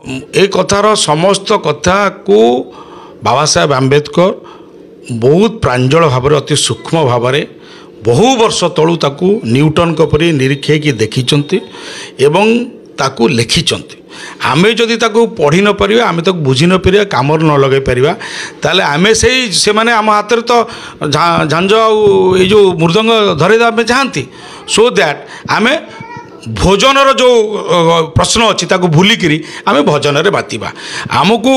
ए कथार समस्त कथा को बाबा साहेब आंबेडकर बहुत प्रांजल भाव अति सूक्ष्म भाव बहु वर्ष तलू ताकू न्यूटन परी निरीक्षे की देखी एवं ताकू लिखिंट आमे जदि ताकू पढ़ी न पार आमे तो बुझी न पार काम न लगे पार ताले आमे से माने आम हाथ में तो झांझ ये जो मृदंग धरे आमे चाहती सो दैट आमे भोजनर जो प्रश्न अच्छी ताकू भूलिकी आमे भजन रे बातिबा आमको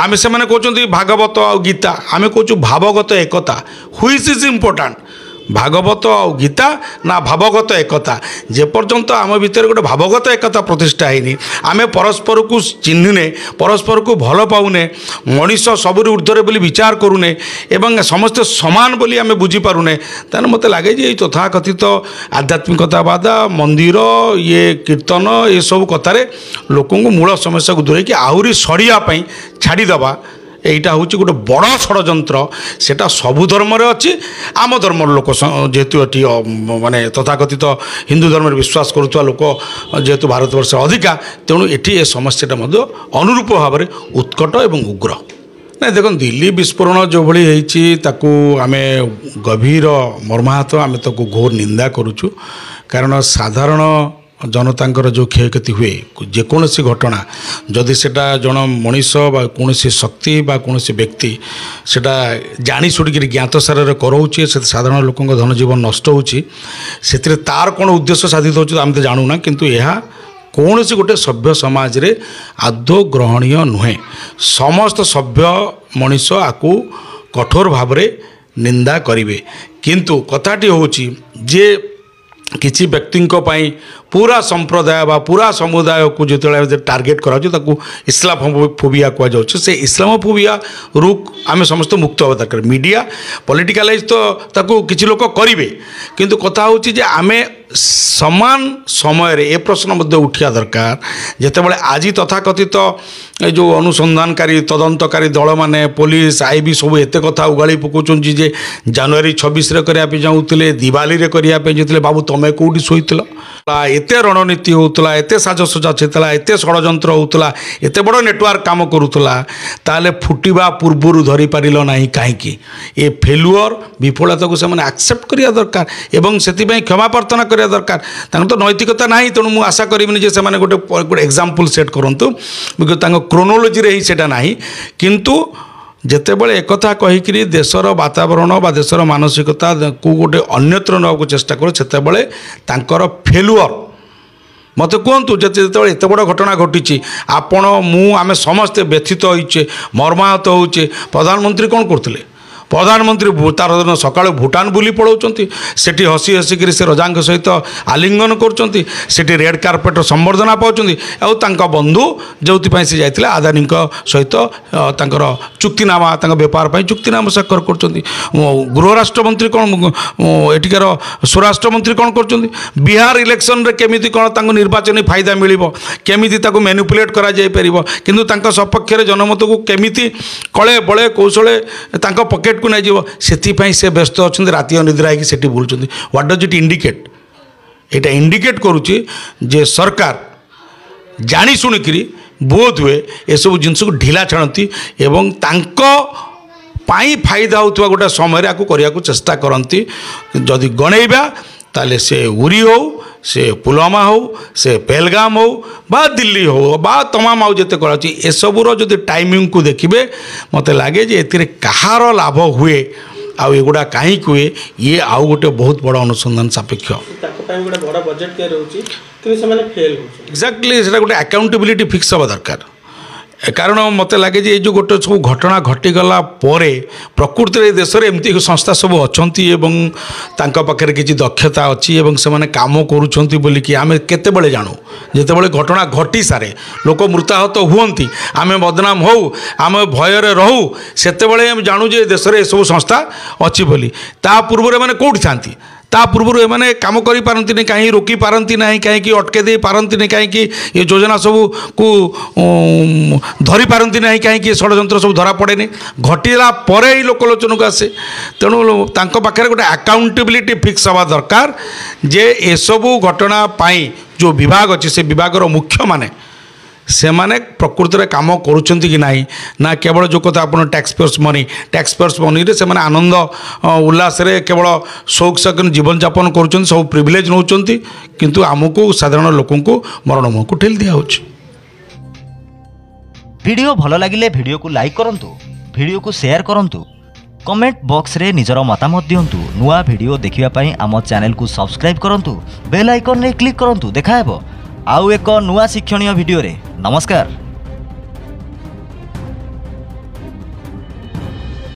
आमे से माने कहते भागवत आ गीता आमे कहूँ भावगत एकता व्हिच इज इम्पोर्टाट भागवत आ गीता ना भावगत एकता जेपर्यंत आम भितर गोटे भावगत एकता प्रतिष्ठा है आमे परस्पर को चिन्हने परस्पर को भल पाऊने मनीष सबुरी ऊर्ध्वर बोली विचार करूने एवं समस्त समान बोली आमे बुझी पारुने ताने मते लागे जे तथाकथित आध्यात्मिकतावाद मंदिर ये कीर्तन ये सब कथार लोक मूल समस्या को दूर आहरी सड़िया छाड़ीदबा এইটা হচ্ছে গোটে বড় ষড়যন্ত্র সেটা সবু ধর্মরে অছি আম ধর্মর লোক যেহেতু এটি মানে তথাকথিত হিন্দু ধর্মের বিশ্বাস করুয়া লোক যেহেতু ভারতবর্ষে অধিকা তেণু এটি এ সমস্যাটা মধ্যে অনুরূপ ভাবে উৎকট এবং উগ্র না দেখুন দিল্লী বিস্ফোরণ যেভাবে হয়েছি তাকে আমি গভীর মর্মাহত আমি তাকে ঘোর নিন্দা করুছু কারণ সাধারণ जनतांकर जो क्षयक्षति हुए जेकोसी घटना जदि सेटा जन मनीष बा कौन शक्ति बा कौन व्यक्ति सेटा जानी शुड़िक ज्ञात सार कराऊे से साधारण लोक धन जीवन नष्ट हो तार कौन उद्देश्य साधित हो आम तो जानूना किंतु यह कौन सी गोटे सभ्य समाज रे आदौ ग्रहणीय नुहे समस्त सभ्य मनीष आकु कठोर भाव निंदा करेंगे किंतु कथाटी होची जे किसी व्यक्ति पूरा संप्रदाय बा पूरा समुदाय को जो टार्गेट करा इस्लामोफोबिया कहुँ से इस्लामोफोबिया रु आम समस्त मुक्त होगा दरकार मीडिया पॉलिटिकलाइज तो ताकू किसी लोक करेंगे किंतु कथा होची जे आमे समान समय रे ए प्रश्न मध्य उठिया दरकार जेतेबेले आज तथाकथित जो अनुसंधानकारी तदंतकारी दल माने पुलिस आईबी सब एते कथा उगाड़ी पकाउछन जे जनवरी 26 रे करिया पे जाउतले दिवाली रे करिया पे जेतले बाबू तमे कोठी सोइतला एते रणनीति होतला एते साजसजा छेतला एते षड़यंत्र होतला एते बड़ नेटवर्क काम करूतला ताले फुटिबा पूर्वरु धरि पारिलो नाही काहेकि ए फेलुअर विफलता को से माने एक्सेप्ट करिया दरकार एवं सेति पई क्षमा प्रार्थना करिया दरकार तांको तो नैतिकता नाही तेणु मु आशा करिबिनी जे से माने गोटे एग्जांपल सेट करंतु बिकज तांको क्रोनोलॉजी रे ही सेटा नाही किंतु जेतेबेले एकथा कहीकि देशर वातावरण बा देशर मानसिकता को गोटे अन्यत्र नवाक चेष्टा करो सेतेबेले तांकर फेलुअर मत कहतु जो एत बड़ घटना घटी आपण मु आमे समस्ते व्यथित होइचे मर्माहत होचे प्रधानमंत्री कौन करते प्रधानमंत्री तार दिन सकाळु भूटान बुली पड़ाउछंती सेठी हसी हसिक से रजांक सहित आलिंगन करुँच सेठी रेड कार्पेट संबर्धना पाउछंती आउ तांका बंधु जो से जाइए आदानी सहित तांकर चुक्तिनामा बेपार चुक्तिनामा स्वाक्षर करछंती गृह राष्ट्रमंत्री कौन एटिकार स्वराष्ट्र मंत्री कौन करछंती बिहार इलेक्शन रे केमिति कौन तांको निर्वाचन फायदा मिलिबो केमिति ताको मैनिपुलेट करा जाय परिबो किंतु तांका सपक्ष रे जनमत को केमिति कळे बळे कौशले तांको पॉकेट को नहीं जीव से व्यस्त अच्छा राति अनिद्रा होती बुलूँ व्हाट डज इट इंडिकेट यहाँ इंडिकेट करुच्ची जे सरकार जानी शुणिकी बोध हुए ये सब जिनस को ढिला छाड़ती एवं पाई फायदा होता गोटे समय आपको करने को चेष्टा करती जदि गणेबा ताले से उरी हो से पुलवामा हो से पहलगाम हो बा दिल्ली हो बा तमाम आउ जिते कराची ए सबूर जो टाइमिंग को देखिए मत लगे जे एथिरे कहार लाभ हुए आउ एगुड़ा कहीं हुए ये आउ गोटे बहुत बड़ा अनुसंधान सापेक्ष एक्जाक्टली से गोटे अकाउंटेबिलिटी फिक्स हवा दरकार कारण मत लगे जे जो गोटे सब घटना घटीगला प्रकृति में देश में एमती संस्था सब अच्छा पाखे किसी दक्षता अच्छी से काम करुँच आम केतबले जानू जितेबाला घटना घटी सारे लोक मृताहत हुंती आम बदनाम हो आम भयर रहू से जानू जे देश में सब संस्था अच्छी बोली ता पूर्व मैंने कौटी था ता पूर्व एमाने काम करि पारंती नहीं कहीं रोकी पारंती नहीं कहीं अटके दे पारंती नहीं कहीं ये योजना सब को धरी पारंती नहीं कहीं षड्यंत्र सब धरा पड़े नहीं घटीला परे ही लोकलोचन को आसे तेणु तांको पाखे गोटे अकाउंटेबिलिटी फिक्स हवा दरकार जे एसबू घटना पाई जो विभाग अच्छे से विभाग मुख्य माने ସେମାନେ ପ୍ରକୃତରେ କାମ କରୁଛନ୍ତି କି ନାହିଁ ନା କେବଳ ଯେଉଁ କଥା ଆପଣ ଟ୍ୟାକ୍ସପେୟର୍ସ ମନିରେ ସେମାନେ ଆନନ୍ଦ ଉଲ୍ଲାସରେ କେବଳ ସୌକସାକ ଜୀବନଯାପନ କରୁଛନ୍ତି, ସବୁ ପ୍ରିଭିଲେଜ୍ ନେଉଛନ୍ତି, କିନ୍ତୁ ଆମକୁ ସାଧାରଣ ଲୋକଙ୍କୁ ମରଣ ମୁହଁକୁ ଠେଲି ଦିଆହେଉଛି। ভিডিও ভাল লাগিলে ভিডিওକୁ লাইক করন্তু, ভিডিওକୁ শেয়ার করন্তু, কমেন্ট বক্সরে নিজর মতামত দিয়ন্তু। নূয়া ভিডিও দেখিবা পাই আম চ্যানেলକୁ সবস্ক্রাইব করন্তু, বেল আইকন রে ক্লিক করন্তু। দেখা হেব আউ এক নূয়া শিক্ষণীয় ভিডিওরে। নমস্কার।